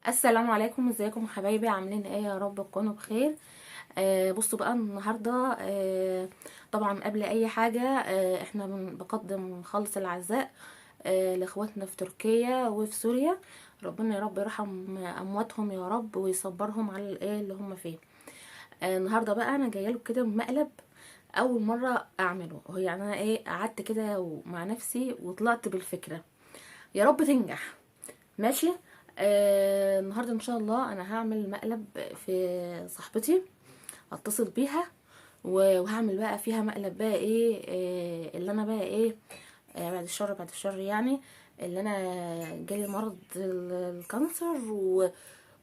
السلام عليكم، ازيكم حبايبي؟ عاملين ايه؟ يا رب تكونوا بخير. بصوا بقى النهارده، طبعا قبل اي حاجه احنا بقدم خالص العزاء لاخواتنا في تركيا وفي سوريا. ربنا يا رب يرحم امواتهم يا رب ويصبرهم على الايه اللي هم فيه. النهارده بقى انا جايه له كده بمقلب اول مره اعمله. هو يعني انا قعدت كده مع نفسي وطلعت بالفكره، يا رب تنجح. ماشي. النهارده ان شاء الله انا هعمل مقلب في صاحبتي، هتصل بيها وهعمل بقى فيها مقلب بقى ايه، اللي انا بقى ايه، بعد الشر بعد الشر يعني، اللي انا جالي مرض الكانسر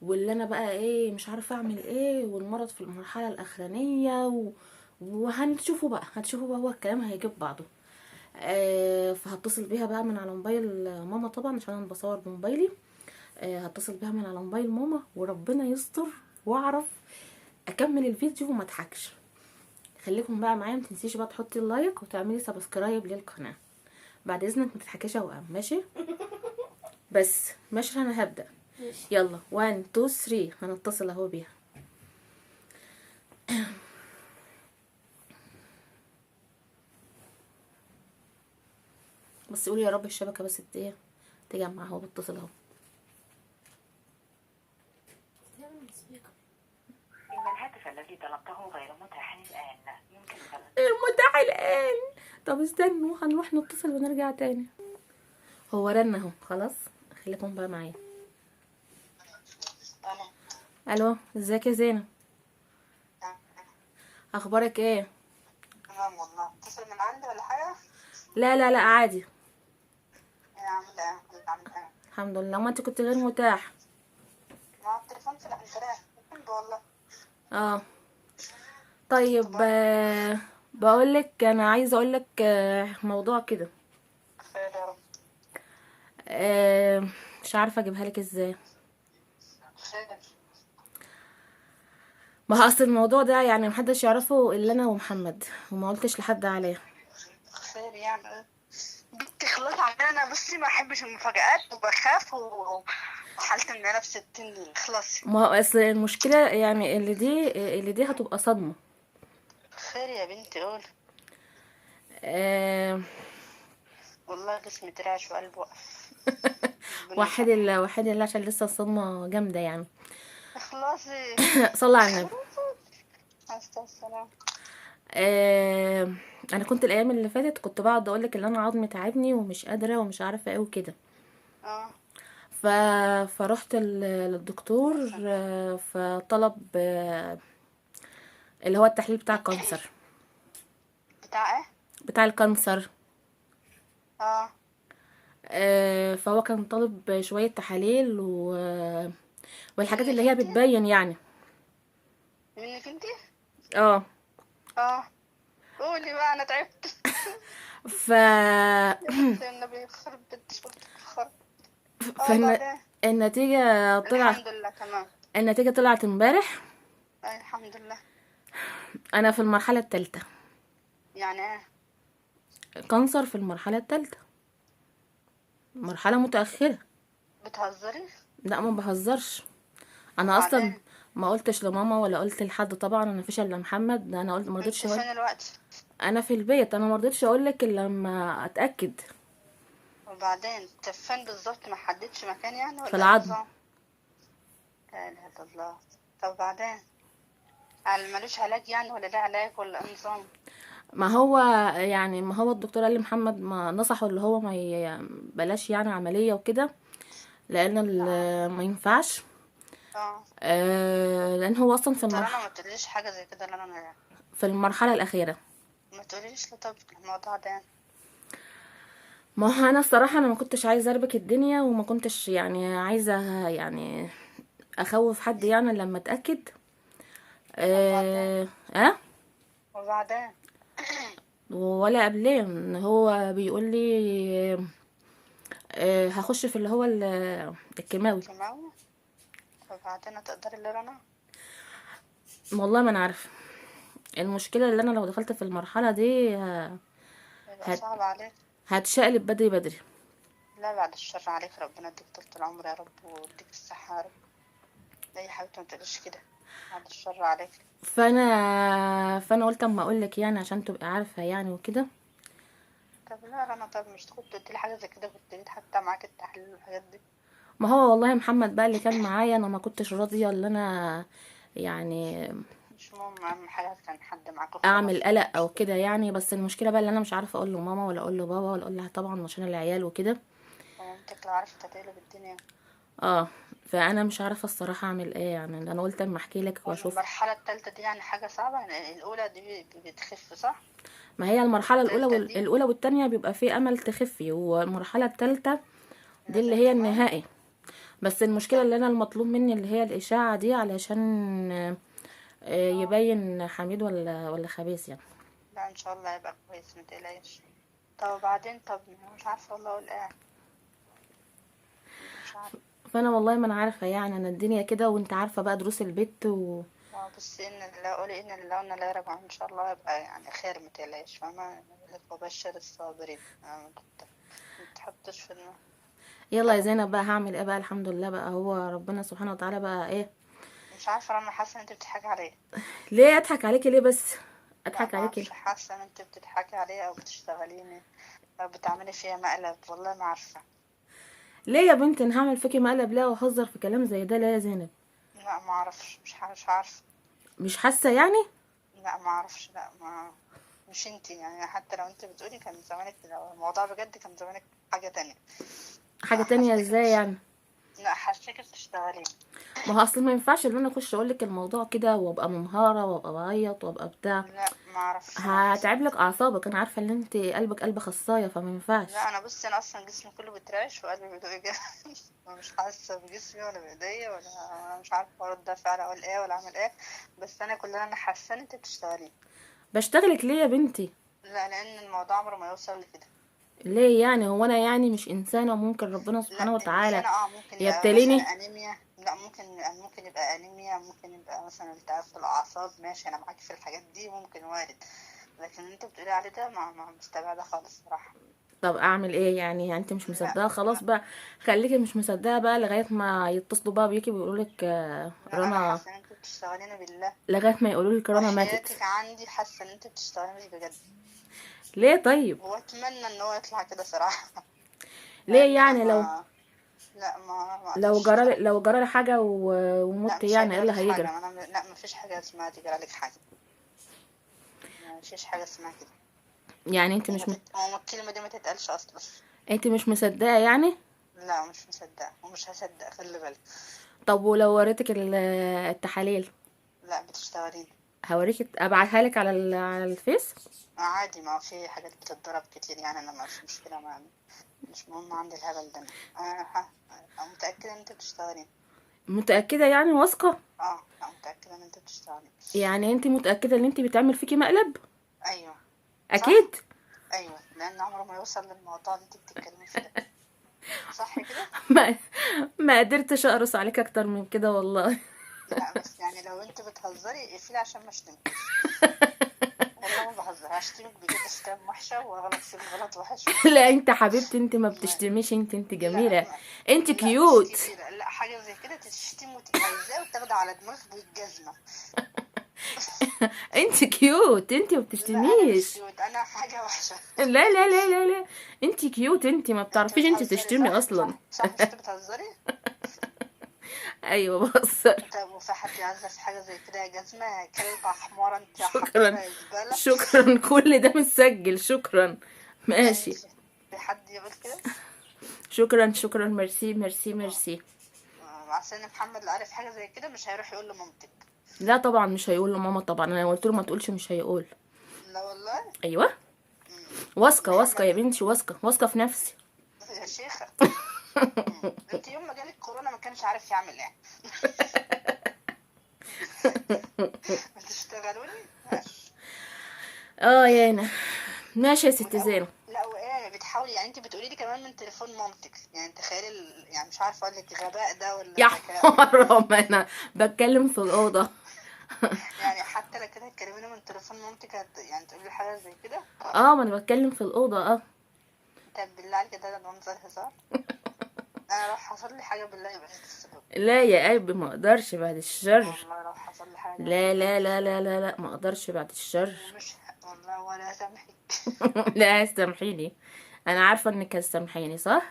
واللي انا بقى ايه مش عارفه اعمل ايه، والمرض في المرحله الاخرانيه وهنشوفوا بقى، هتشوفوا بقى هو الكلام هيجيب بعضه. فهتصل بيها بقى من على موبايل ماما طبعا عشان انا بصور بموبايلي. هتصل بيها من على موبايل ماما وربنا يستر واعرف اكمل الفيديو وما اضحكش. خليكم بقى معايا، متنسيش بقى تحطي اللايك وتعملي سبسكرايب للقناه. بعد اذنك ما تضحكيش يا وقام، ماشي؟ بس ماشي، انا هبدا. يلا 1 2 3 هنتصل اهو بيها. بس قولي يا رب الشبكه بس ايه تجمع. اهو بتصل اهو. إن الهاتف الذي طلبته غير متاح الآن. يمكن غلط. المتاح الان. طب استنوا هنروح نتصل ونرجع تاني. هو رن اهو خلاص. خليكم بقى معايا. أنا الو، ازيك يا زينب؟ اخبارك ايه؟ تمام والله. اتصل من عندي ولا حاجة؟ لا لا لا، عادي. إيه عامل إيه؟ كنت عامل إيه؟ الحمد لله. ما انت كنت غير متاح. ما التليفون في الانتريه. الحمد لله. اه. طيب، أخبارك؟ بقولك انا عايزه اقولك موضوع كده. خير يا رب. آه مش عارفه اجيبها لك ازاي. خير. ما هو اصل الموضوع ده يعني محدش يعرفه الا انا ومحمد، وما قلتش لحد عليه. خير يعني. بنتي خلاص عمال. أنا بصي ما أحبش المفاجآت وبخاف وحالة إن نفسي بتنزل. خلاص. ما هو اصل المشكله يعني اللي دي هتبقى صدمه. خير يا بنتي قول. آه والله جسمي ترعش وقلبي وقف. ربنا وحد يسامحك. الله وحد الله عشان لسه الصدمه جامده يعني. خلاصي. صلى على النبي. السلام. آه انا كنت الايام اللي فاتت كنت بقعد اقولك ان انا عظمي تعبني ومش قادره ومش عارفه ايه وكده. اه. ف... فرحت للدكتور، فطلب اللي هو التحليل بتاع الكانسر. بتاع ايه؟ بتاع الكانسر. اه. فهو كان طالب شويه تحاليل والحاجات منك اللي هي انت؟ بتبين يعني. منك انت؟ اه. اه. قولي بقى انا تعبت. ف يا بنتي النبي يخرب بيت شغلك خرب. اه فالن... بعدين. النتيجه طلع الحمد لله تمام. النتيجه طلعت امبارح. أي الحمد لله. انا في المرحله الثالثه. يعني ايه؟ كانسر في المرحله الثالثه، مرحله متاخره. بتهزري؟ لا ما بهزرش. انا اصلا وبعدين؟ ما قلتش لماما ولا قلت لحد طبعا، انا مفيش الا محمد. انا قلت ما رضيتش انت اقول. فين الوقت؟ انا في البيت، انا ما رضيتش اقول لك الا لما اتاكد. وبعدين انت فين بالظبط؟ ما حددش مكان يعني في ولا ايه العظم. النظام؟ لا اله الا الله. طب بعدين؟ يعني ملوش علاج يعني ولا ده علاج ولا ايه النظام؟ ما هو الدكتور قال لي محمد ما نصحه اللي هو بلاش يعني عمليه وكده، لان لا. ما ينفعش. اه. لان هو اصلا في ترى انا ما تقوليش حاجه زي كده. لا انا في المرحله الاخيره. ما تقوليش. لا طب الموضوع ده. ما هو انا الصراحه انا ما كنتش عايزه اربك الدنيا، وما كنتش يعني عايزه يعني اخوف حد يعني لما اتاكد. وبعدين؟ اه, أه؟ وبعدين؟ ولا قبلين ان هو بيقول لي هخش في اللي هو الكيماوي. كيماوي؟ وبعدين هتقدري اللي رنا؟ والله ما انا عارفه. المشكله اللي انا لو دخلت في المرحله دي يبقى هت صعب عليك. هتشقلب بدري بدري. لا بعد الشر عليك. ربنا يديك طول العمر يا رب ويديك الصحة يا رب. لا يا حبيبتي ما تقوليش كده، بعد الشر عليك. فانا قلت اما اقول لك يعني عشان تبقي عارفه يعني وكده. طب لا لا، انا طب مش كنت قلت لي حاجه زي كده، كنت جيت حتى معاك التحليل والحاجات دي. ما هو والله محمد بقى اللي كان معايا، انا ما كنتش راضيه اللي انا يعني مش مهم، اهم حاجه كان حد معاك اعمل وخلاص، مش قلق او مشكله. كده يعني. بس المشكله بقى اللي انا مش عارفه اقول له ماما ولا اقول له بابا ولا اقول لها طبعا عشان العيال وكده. ومامتك لو عرفت هتقلب الدنيا. اه. فانا مش عارفه الصراحه اعمل ايه يعني. انا قلت اما احكي لك واشوف. والمرحله الثالثه دي يعني حاجه صعبه، يعني الاولى دي بتخف صح؟ ما هي المرحله الاولى الثالثه دي الاولى والتانية بيبقى فيه امل تخفي، والمرحله الثالثه دي اللي لازم هي تمام. النهائي. بس المشكله اللي انا المطلوب مني اللي هي الاشاعه دي علشان اه يبين حميد ولا خبيث يعني. لا ان شاء الله هيبقى كويس، ما تقلقيش. طب وبعدين، طب مش عارفه والله اقول ايه، مش عارفه. فانا والله ما انا عارفه يعني. انا الدنيا كده وانت عارفه بقى دروس البيت ما بصي، ان الله قولي ان الله وإنا لا راجعون، ان شاء الله يبقى يعني خير، ما تقلقيش، فاهمه؟ لك وبشر الصابرين، ما تحطش في دماغك. يلا يا طب زينب بقى هعمل ايه بقى؟ الحمد لله بقى هو ربنا سبحانه وتعالى بقى ايه. مش عارفه، انا حاسه ان انت بتضحكي عليا. ليه اضحك عليكي ليه بس؟ لا اضحك ما عليكي ليه؟ اعرفش، حاسه ان انت بتضحكي عليا او بتشتغليني او بتعملي فيها مقلب، والله ما عارفه. ليه يا بنتي انا هعمل فيكي مقلب؟ لا واهزر في كلام زي ده؟ لا يا زينب. لا ما اعرفش، مش عارفه. مش حاسه يعني؟ لا ما اعرفش، لا ما مش انت يعني، حتى لو انت بتقولي كان زمانك، لو الموضوع بجد كان زمانك حاجه تانية. حاجه لا تانية حاساكي ازاي يعني؟ لا حاساكي بتشتغلي. ما هو اصلا ما ينفعش ان انا اخش اقول لك الموضوع كده وابقى منهاره وابقى بعيط وابقى بتاع. لا ما اعرفش، انا حاسه. هتعب لك اعصابك. انا عارفه ان انت قلبك قلب خصايه، فما ينفعش. لا انا بصي، انا اصلا جسمي كله بيترعش وقلبي بيدق جامد مش حاسه بجسمي ولا بايديا، ولا انا مش عارفه ارد فعل اقول ايه ولا اعمل ايه. بس انا كل اللي انا حاسه ان انت بتشتغلي. بشتغلك ليه يا بنتي؟ لا لان الموضوع عمره ما يوصل لكده. ليه يعني؟ هو انا يعني مش انسانه؟ ممكن ربنا لا سبحانه وتعالى انسانه، ممكن يبقى مثلا يبتليني. انيميا، لا ممكن يبقى انيميا، ممكن يبقى مثلا التهاب في الاعصاب، ماشي انا معاكي في الحاجات دي، ممكن وارد. لكن اللي انت بتقولي عليه ده ما مستبعده خالص صراحه. طب اعمل ايه يعني؟ انت مش لا مصدقه خلاص لا بقى. خليكي مش مصدقه بقى لغايه ما يتصلوا بقى بيكي ويقولوا لك لا انا رنا. حاسه ان انت بتشتغليني بالله. لغايه ما يقولوا لك رنا ماتت. وحياتك عندي حاسه ان انت بتشتغليني بجد. ليه طيب؟ واتمنى ان هو يطلع كده صراحه ليه لان انا يعني؟ لو ما لا ما اقدرش صراحه. لو جرالي حاجه لا ومت مش يعني ايه اللي هيجرالك هيجرى؟ حاجه، لا ما فيش حاجه اسمها تجرالك حاجه، ما فيش حاجه اسمها كده. يعني انت مش هو الكلمه دي ما تتقالش اصلا. انت مش مصدقه يعني؟ لا مش مصدقه ومش هصدق، خلي بالك. طب ولو وريتك التحاليل؟ لا بتشتغلين. هوريك ابعتها لك على على الفيس. عادي، ما في حاجات بتتضرب كتير يعني، انا مش مشكله، ما مش مهم عندي الهبل ده. انا متاكده ان انت بتشتغلين. متاكده يعني؟ واثقه؟ لا متاكده ان انت بتشتغلين. يعني انت متاكده ان انت بتعمل فيكي مقلب؟ ايوه صح. اكيد. ايوه لان عمره ما يوصل للموضوع اللي انت بتتكلمي فيه ده، صح كده. ما ما قدرتش اقرص عليك اكتر من كده والله. لا بس يعني لو انت بتهزري اقفلي عشان ما اشتمكش، والله ما بهزر، هشتمك بجد شتام وحشه وغلط فيك غلط وحش لا ومش انت حبيبتي، انت ما ما بتشتميش. انت لا جميله. انت لا مش كيوت. كبيره، لا حاجه زي كده تشتم وتبقى عايزاه وتاخده على دماغك بالجزمه. انت كيوت. انت ما لا انا مش بتشتميش. كيوت، انا حاجه وحشه لا لا لا لا لا. انت كيوت. انت ما انت بتعرفيش انت بتهزري تشتمي صح اصلا. صح، مش انت بتهزري. ايوه بهزر. طب وفي حد يعزف حاجه زي كده يا جزمه كلبه حمارة انت شكرا. حقيره يا زباله. شكرا. كل ده متسجل. شكرا. ماشي. ماشي. في حد يقول كده؟ شكرا شكرا. ميرسي ميرسي اه ميرسي. عشان محمد اللي عارف حاجه زي كده مش هيروح يقول لمامتك. لا طبعا مش هيقول لماما. طبعا انا قلت له ما تقولش مش هيقول. لا والله. ايوه. مم. واثقه واثقه يا محمد بنتي. واثقه واثقه في نفسي. يا شيخه. انت يوم ما جالك كورونا ما كانش عارف يعمل ايه. بتشتغلوني ماشي. اه يانا. ماشي يا ست زينب. لا وايه بتحاولي يعني، انت بتقولي لي كمان من تليفون مامتك، يعني تخيلي يعني مش عارفه اقول لك غباء ده ولا يا ذكاء ولا حرام انا بتكلم في الاوضه. يعني حتى لو كده تكلميني من تليفون مامتك يعني تقولي لي حاجه زي كده. اه ما انا بتكلم في الاوضه اه. طب بالله عليك ده منظر هزار. انا لو حصل لي حاجه بالله يبقى انت السبب. لا يا قلبي ما اقدرش بعد الشر. والله لو حصل لي حاجه لا بالله لا لا لا لا لا، ما اقدرش بعد الشر. ومش والله ولا سامحك. لا استمحيني، انا عارفه انك هتسامحيني صح.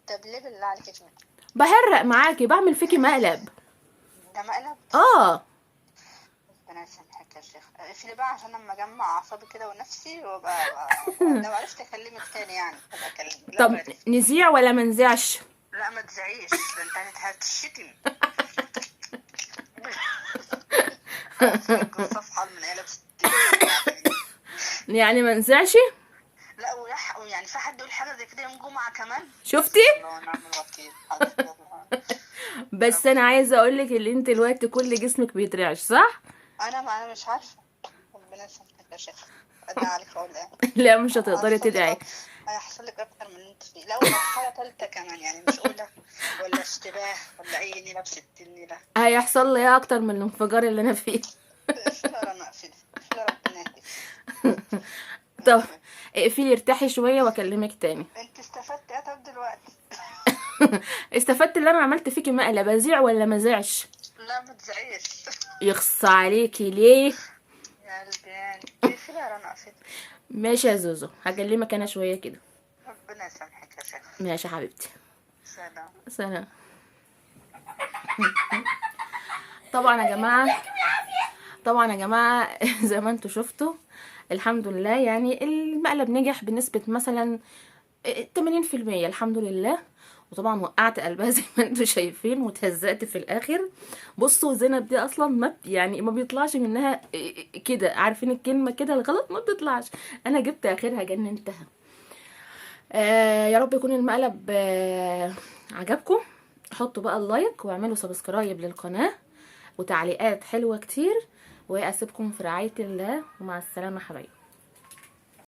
طب ليه بالله عليك اسمك؟ بحرق معاكي، بعمل فيكي مقلب. ده مقلب. اه. ربنا يسامحك يا شيخ. اقفلي بقى عشان لما اجمع اعصابي كده ونفسي وابقى لو عرفت اكلمك تاني يعني ابقى اكلمك. لا طب ما عرفت. نذيع ولا ما نذيعش؟ لا ما تزعيش، ده انت هتشتم. هقفلك الصفحه من قلب 60. يعني ما نذيعش؟ لا يعني في حد يقول حاجه زي كده يوم جمعه كمان؟ شفتي؟ الله ونعم الوكيل. حسبي الله. بس انا عايزه اقول لك ان انت الوقت كل جسمك بيترعش صح. انا مش عارفه. ربنا يسامحك يا شيخ. ادعي عليك اقول ايه؟ لا مش هتقدري هيحصل لك تدعي. هيحصل لك اكتر من اللي انت فيه. لا ومرحله ثالثه كمان يعني مش اولى ولا اشتباه ولا اي نيله ب 60 نيله. هيحصل لي إيه اكتر من الانفجار اللي انا فيه؟ اقفلي ولا ما اقفلي؟ اقفلي ربنا يهديك. طب اقفلي ارتاحي شويه واكلمك تاني. انت استفدت ايه طب دلوقتي؟ استفدت اللي انا عملت فيكي مقلب، ازيع ولا ما ازيعش؟ لا ما تزعيش. يخص عليكي ليه؟ يا قلبي يعني اقفلي ولا ما اقفلي؟ ماشي يا زوزو، هكلمك انا شويه كده. ربنا يسامحك يا شيخ. ماشي يا حبيبتي. سلام. سلام. طبعا يا جماعه، طبعا يا جماعه زي ما انتوا شفتوا الحمد لله، يعني المقلب نجح بنسبه مثلا 80% الحمد لله. وطبعا وقعت قلبها زي ما انتوا شايفين وتهزقت في الاخر. بصوا زينب دي اصلا ما يعني ما بيطلعش منها كده، عارفين الكلمه كده الغلط ما بتطلعش. انا جبت اخرها جننتها. يا رب يكون المقلب عجبكم. حطوا بقى اللايك واعملوا سبسكرايب للقناه وتعليقات حلوه كتير، واسيبكم في رعايه الله ومع السلامه حبايبي.